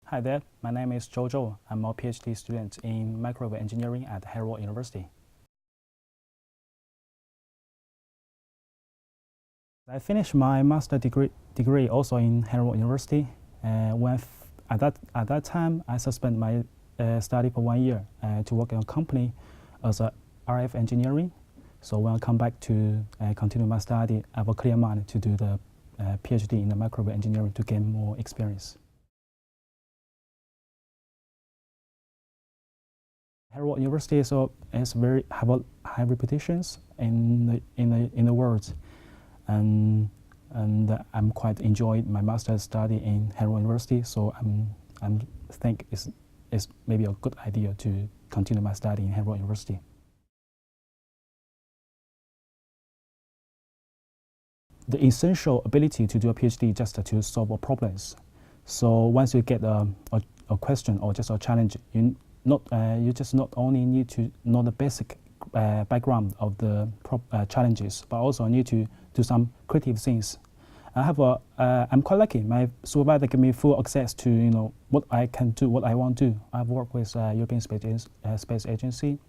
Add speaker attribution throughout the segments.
Speaker 1: Hi there, my name is Zhou Zhou. I'm a PhD student in microwave engineering at Heriot-Watt University. I finished my master degree also in Heriot-Watt University. At that time, I suspended my study for 1 year to work in a company as a RF engineering. So when I come back to continue my study, I have a clear mind to do the PhD in the microwave engineering to gain more experience. Heriot University is very have a high reputations in the world, and I'm quite enjoyed my master's study in Heriot University. So I think it's maybe a good idea to continue my study in Heriot University. The essential ability to do a PhD just to solve problems. So once you get a question or just a challenge, you just not only need to know the basic background of the challenges, but also need to do some creative things. I'm quite lucky. My supervisor gave me full access to what I can do, what I want to do. I've worked with European Space Agency.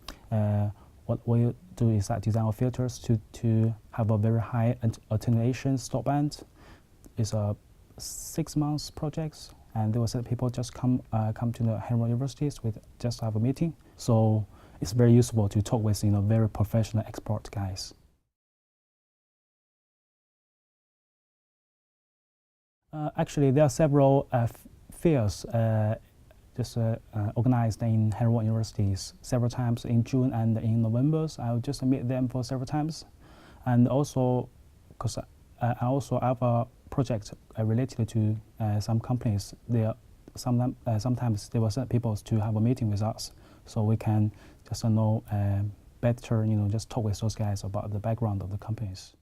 Speaker 1: What we do is design our filters to have a very high attenuation stopband. It's a 6 months project. And there were some people just come to the Heriot universities with just have a meeting. So it's very useful to talk with very professional expert guys. Actually, there are several fairs organized in Heriot universities several times in June and in November. I'll just meet them for several times, and also because I also have a project related to some companies. Sometimes they will send people to have a meeting with us, so we can just know better. Just talk with those guys about the background of the companies.